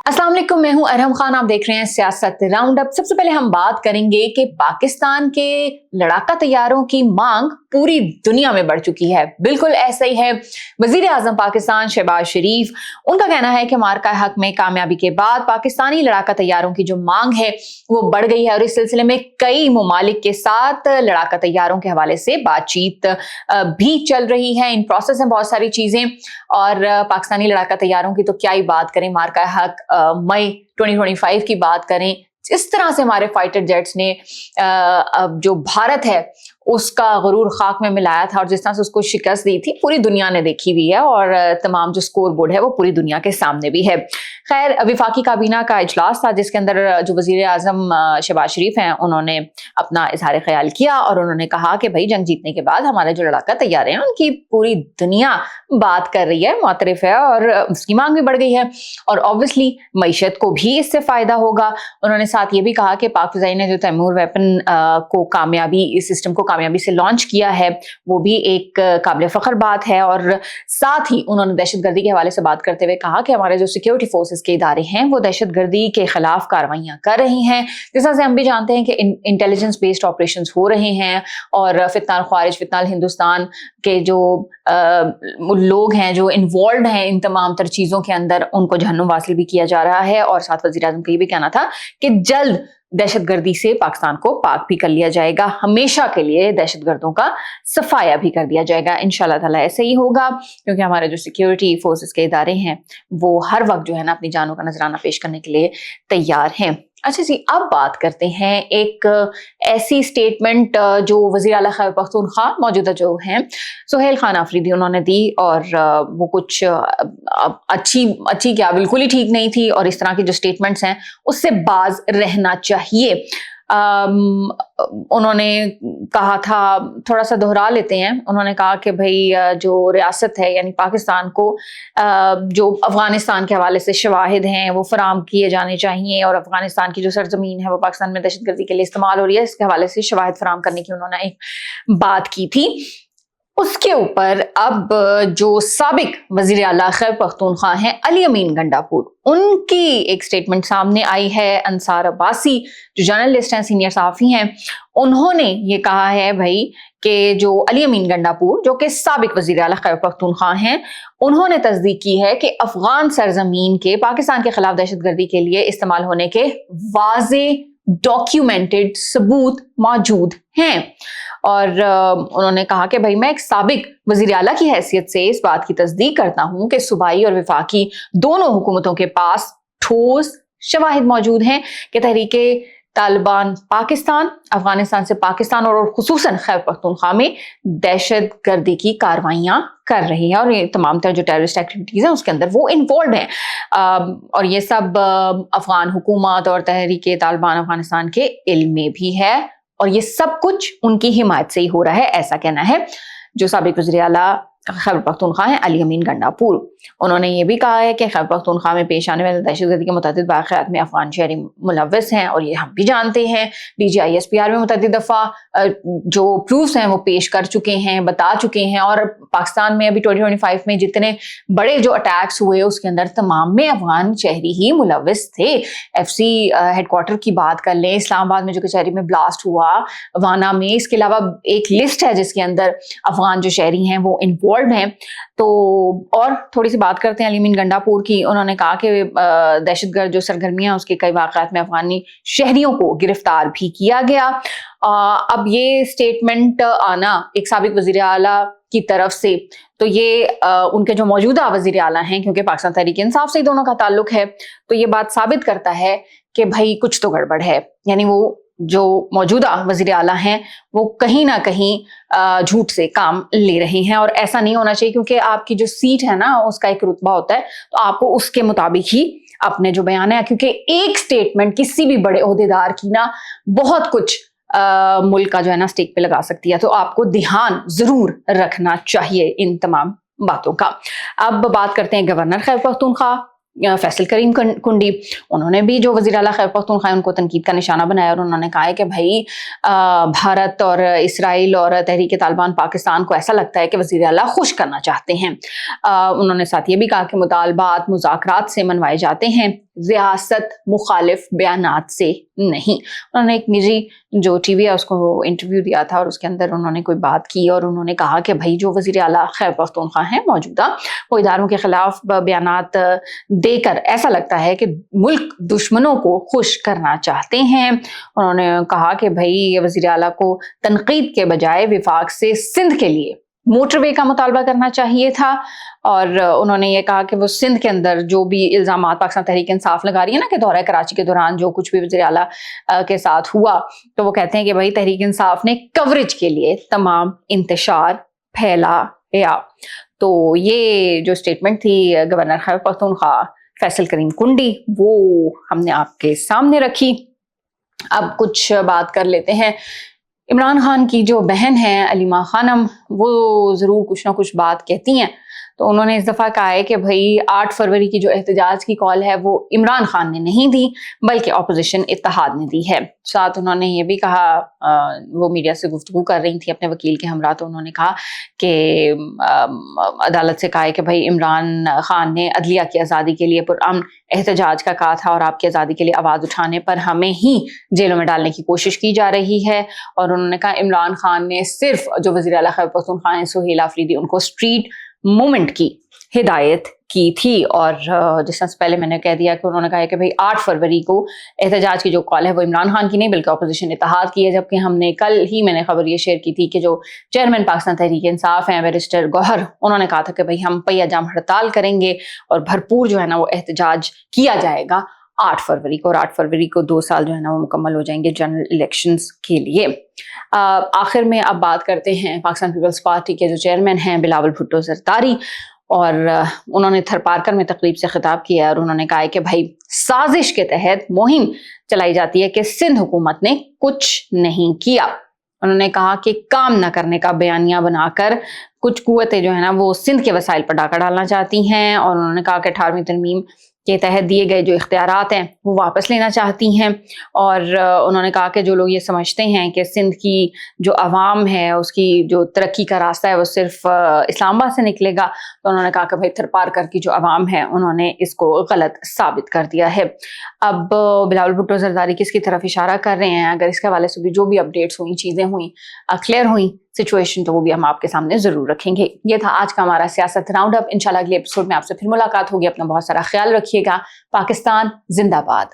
अस्सलाम वालेकुम, मैं हूं अरहम खान। आप देख रहे हैं सियासत राउंड अप। सबसे पहले हम बात करेंगे कि पाकिस्तान के लड़ाका तैयारों की मांग पूरी दुनिया में बढ़ चुकी है। बिल्कुल ऐसा ही है। वजीर आजम पाकिस्तान शहबाज शरीफ, उनका कहना है कि मार्का हक में कामयाबी के बाद पाकिस्तानी लड़ाका तैयारों की जो मांग है वो बढ़ गई है और इस सिलसिले में कई मुमालिक के साथ लड़ाका तैयारों के हवाले से बातचीत भी चल रही है। इन प्रोसेस में बहुत सारी चीजें, और पाकिस्तानी लड़ाका तैयारों की तो क्या ही बात करें। मार्का हक मई 2025 की बात करें, इस तरह से हमारे फाइटर जेट्स ने जो भारत है उसका गरूर खाक में मिलाया था और जिस तरह से उसको शिकस्त दी थी पूरी दुनिया ने देखी भी है और तमाम जो स्कोर बोर्ड है वो पूरी दुनिया के सामने भी है। खैर, वफाकी काबीना का इजलास था जिसके अंदर जो वजीर आजम शहबाज शरीफ हैं उन्होंने अपना इजहार ख्याल किया और उन्होंने कहा कि भाई जंग जीतने के बाद हमारे जो लड़ाका तैयार हैं उनकी पूरी दुनिया बात कर रही है, मुतरफ है और उसकी मांग भी बढ़ गई है और ऑब्वियसली मईशत को भी इससे फायदा होगा। उन्होंने साथ ये भी कहा कि पाक फ़िज़ाई ने जो तैमूर वेपन को कामयाबी, इस सिस्टम को कामयाबी से लॉन्च किया है वो भी एक काबिल फ़ख्र बात है। और साथ ही उन्होंने दहशतगर्दी के हवाले से बात करते हुए कहा कि हमारे जो सिक्योरिटी फोर्सेस के इदारे हैं वो दहशतगर्दी के खिलाफ कार्रवाइयां कर रही हैं। जिस तरह से हम भी जानते हैं कि इंटेलिजेंस बेस्ड ऑपरेशंस हो रहे हैं और फितनाल ख्वारिज, फितनाल हिंदुस्तान के जो लोग हैं जो इन्वॉल्व हैं इन तमाम तर चीज़ों के अंदर, उनको जहन्नुम वासिल भी किया जा रहा है। और साथ वज़ीर आज़म का ये भी कहना था कि जल्द दहशतगर्दी से पाकिस्तान को पाक भी कर लिया जाएगा, हमेशा के लिए दहशतगर्दों का सफाया भी कर दिया जाएगा। इंशाल्लाह ताला ऐसे ही होगा क्योंकि हमारे जो सिक्योरिटी फोर्सेस के इदारे हैं वो हर वक्त जो है ना अपनी जानों का नजराना पेश करने के लिए तैयार हैं। अच्छा जी, अब बात करते हैं एक ऐसी स्टेटमेंट जो वज़ीर आला खैबर पख्तूनख्वा मौजूदा जो हैं सुहेल खान आफरीदी उन्होंने दी और वो कुछ अच्छी क्या बिल्कुल ही ठीक नहीं थी और इस तरह की जो स्टेटमेंट्स हैं उससे बाज रहना चाहिए। उन्होंने कहा था, थोड़ा सा दोहरा लेते हैं, उन्होंने कहा कि भाई जो रियासत है यानी पाकिस्तान को जो अफगानिस्तान के हवाले से शवाहिद हैं वो फराम किए जाने चाहिए और अफगानिस्तान की जो सरजमीन है वो पाकिस्तान में दहशतगर्दी के लिए इस्तेमाल हो रही है, इसके हवाले से शवाहिद फराम करने की उन्होंने एक बात की थी। उसके ऊपर अब जो साबिक वज़ीर आला खैबर पख्तूनख्वा हैं अली अमीन गंडापुर, उनकी एक स्टेटमेंट सामने आई है। अंसार अब्बासी जो जर्नलिस्ट हैं, सीनियर सहाफ़ी हैं, उन्होंने ये कहा है भाई कि जो अली अमीन गंडापुर जो कि साबिक वज़ीर आला खैबर पख्तूनख्वा हैं, उन्होंने तस्दीक की है कि अफगान सरजमीन के पाकिस्तान के खिलाफ दहशतगर्दी के लिए इस्तेमाल होने के वाज़े डॉक्यूमेंटेड सबूत मौजूद हैं। और उन्होंने कहा कि भाई मैं एक साबिक वज़ीर आला की हैसियत से इस बात की तस्दीक करता हूं कि सूबाई और वफाकी दोनों हुकूमतों के पास ठोस शवाहिद मौजूद हैं कि तहरीके तालिबान पाकिस्तान, अफगानिस्तान से पाकिस्तान और खुसूसन खैबर पख्तूनख्वा में दहशत गर्दी की कार्रवाइयां कर रही है और ये तमाम तरह जो टेररिस्ट एक्टिविटीज़ हैं उसके अंदर वो इन्वॉल्व हैं और ये सब अफगान हुकूमत और तहरीके तालिबान अफगानिस्तान के इल्म में भी है और ये सब कुछ उनकी हिमायत से ही हो रहा है, ऐसा कहना है जो साबिक वज़ीर आला खैबर पख्तूनख्वा हैं अली अमीन गंडापुर। उन्होंने ये भी कहा है कि खैबर पख्तूनख्वा में पेश आने वाले दहशतगर्दी के मुतअद्दिद वाक़यात में अफगान शहरी मुलव्वस हैं और ये हम भी जानते हैं। DGISPR में मुतअद्दिद दफ़ा जो प्रूफ्स हैं वो पेश कर चुके हैं, बता चुके हैं और पाकिस्तान में अभी 2025 में जितने बड़े जो अटैक्स हुए उसके अंदर तमाम में अफगान शहरी ही मुलव्वस थे। FC हेडक्वार्टर की बात कर लें, इस्लामाबाद में जो कचहरी में ब्लास्ट हुआ, वाना में, इसके अलावा एक लिस्ट है जिसके अंदर अफगान जो शहरी हैं वो इन्वॉल्व हैं। तो और थोड़ी सी बात करते हैं अली अमीन गंडापुर की। उन्होंने कहा कि दहशतगर्द जो सरगर्मियां उसके कई वाक़यात में अफगानी शहरियों को गिरफ्तार भी किया गया। अब ये स्टेटमेंट आना एक साबिक वज़ीर आला की तरफ से, तो ये उनके जो मौजूदा वज़ीर आला हैं, क्योंकि पाकिस्तान तहरीक इंसाफ से ही दोनों का ताल्लुक है, तो ये बात साबित करता है कि भाई कुछ तो गड़बड़ है। यानी वो जो मौजूदा वज़ीर आला हैं वो कहीं ना कहीं झूठ से काम ले रहे हैं और ऐसा नहीं होना चाहिए क्योंकि आपकी जो सीट है ना उसका एक रुतबा होता है, तो आपको उसके मुताबिक ही अपने जो बयान है, क्योंकि एक स्टेटमेंट किसी भी बड़े ओहदेदार की ना बहुत कुछ मुल्क का जो है ना स्टेक पे लगा सकती है, तो आपको ध्यान जरूर रखना चाहिए इन तमाम बातों का। अब बात करते हैं गवर्नर खैबर पख्तूनख्वा फैसल करीम कुंडी। उन्होंने भी जो वज़ीर आला खैबर पख्तूनख्वा उनको तनकीद का निशाना बनाया और उन्होंने कहा है कि भाई भारत और इसराइल और तहरीक तालिबान पाकिस्तान को ऐसा लगता है कि वज़ीर आला खुश करना चाहते हैं। उन्होंने साथ ये भी कहा कि मुतालबात मुज़ाकरात से मनवाए जाते हैं, ریاست مخالف بیانات سے نہیں. انہوں نے ایک نجی جو ٹی وی ہے اس کو انٹرویو دیا تھا اور اس کے اندر انہوں نے کوئی بات کی اور انہوں نے کہا کہ بھائی جو وزیر اعلیٰ خیبر پختونخوا ہیں موجودہ وہ اداروں کے خلاف بیانات دے کر ایسا لگتا ہے کہ ملک دشمنوں کو خوش کرنا چاہتے ہیں. انہوں نے کہا کہ بھائی وزیر اعلیٰ کو تنقید کے بجائے وفاق سے سندھ کے لیے موٹر وے کا مطالبہ کرنا چاہیے تھا. اور انہوں نے یہ کہا کہ وہ سندھ کے اندر جو بھی الزامات پاکستان تحریک انصاف لگا رہی ہے نا کہ دورہ کراچی کے دوران جو کچھ بھی وزیر اعلیٰ کے ساتھ ہوا تو وہ کہتے ہیں کہ بھائی تحریک انصاف نے کوریج کے لیے تمام انتشار پھیلایا. تو یہ جو سٹیٹمنٹ تھی گورنر خیبر پختونخوا فیصل کریم کنڈی وہ ہم نے آپ کے سامنے رکھی. اب کچھ بات کر لیتے ہیں عمران خان کی جو بہن ہیں علیمہ خانم وہ ضرور کچھ نہ کچھ بات کہتی ہیں. تو انہوں نے اس دفعہ کہا ہے کہ بھائی 8 فروری کی جو احتجاج کی کال ہے وہ عمران خان نے نہیں دی بلکہ اپوزیشن اتحاد نے دی ہے. ساتھ انہوں نے یہ بھی کہا وہ میڈیا سے گفتگو کر رہی تھی اپنے وکیل کے ہمراہ تو انہوں نے کہا کہ عدالت سے کہا ہے کہ بھائی عمران خان نے عدلیہ کی آزادی کے لیے پرامن احتجاج کا کہا تھا اور آپ کی آزادی کے لیے آواز اٹھانے پر ہمیں ہی جیلوں میں ڈالنے کی کوشش کی جا رہی ہے. اور انہوں نے کہا عمران خان نے صرف جو وزیر اعلیٰ خیبر پختونخوا ہیں سہیل آفریدی ان کو اسٹریٹ موومنٹ کی ہدایت کی تھی. اور جس طرح سے پہلے میں نے کہہ دیا کہ انہوں نے کہا کہ بھئی 8 فروری کو احتجاج کی جو کال ہے وہ عمران خان کی نہیں بلکہ اپوزیشن اتحاد کی ہے. جبکہ ہم نے کل ہی میں نے خبر یہ شیئر کی تھی کہ جو چیئرمین پاکستان تحریک انصاف ہیں بیرسٹر گوہر انہوں نے کہا تھا کہ بھئی ہم پہیہ جام ہڑتال کریں گے اور بھرپور جو ہے نا وہ احتجاج کیا جائے گا 8 فروری کو. اور 8 فروری کو 2 سال جو ہے نا وہ مکمل ہو جائیں گے جنرل الیکشنز کے لیے. آخر میں اب بات کرتے ہیں پاکستان پیپلز پارٹی کے جو چیئرمین ہیں بلاول بھٹو زرداری. اور انہوں نے تھر پارکر میں تقریب سے خطاب کیا اور انہوں نے کہا ہے کہ بھائی سازش کے تحت مہم چلائی جاتی ہے کہ سندھ حکومت نے کچھ نہیں کیا. انہوں نے کہا کہ کام نہ کرنے کا بیانیہ بنا کر کچھ قوتیں جو ہے نا وہ سندھ کے وسائل پر ڈاکہ ڈالنا چاہتی ہیں. اور انہوں نے کہا کہ 18ویں ترمیم کے تحت دیے گئے جو اختیارات ہیں وہ واپس لینا چاہتی ہیں. اور انہوں نے کہا کہ جو لوگ یہ سمجھتے ہیں کہ سندھ کی جو عوام ہے اس کی جو ترقی کا راستہ ہے وہ صرف اسلام آباد سے نکلے گا تو انہوں نے کہا کہ بھائی تھر پارکر کی جو عوام ہے انہوں نے اس کو غلط ثابت کر دیا ہے. اب بلاول بھٹو زرداری کس کی طرف اشارہ کر رہے ہیں اگر اس کے حوالے سے بھی جو بھی اپڈیٹس ہوئیں چیزیں ہوئیں کلیئر ہوئیں سچویشن تو وہ بھی ہم آپ کے سامنے ضرور رکھیں گے. یہ تھا آج کا ہمارا سیاست راؤنڈ اپ. انشاءاللہ اگلے ایپیسوڈ میں آپ سے پھر ملاقات ہوگی. اپنا بہت سارا خیال رکھیے گا. پاکستان زندہ باد.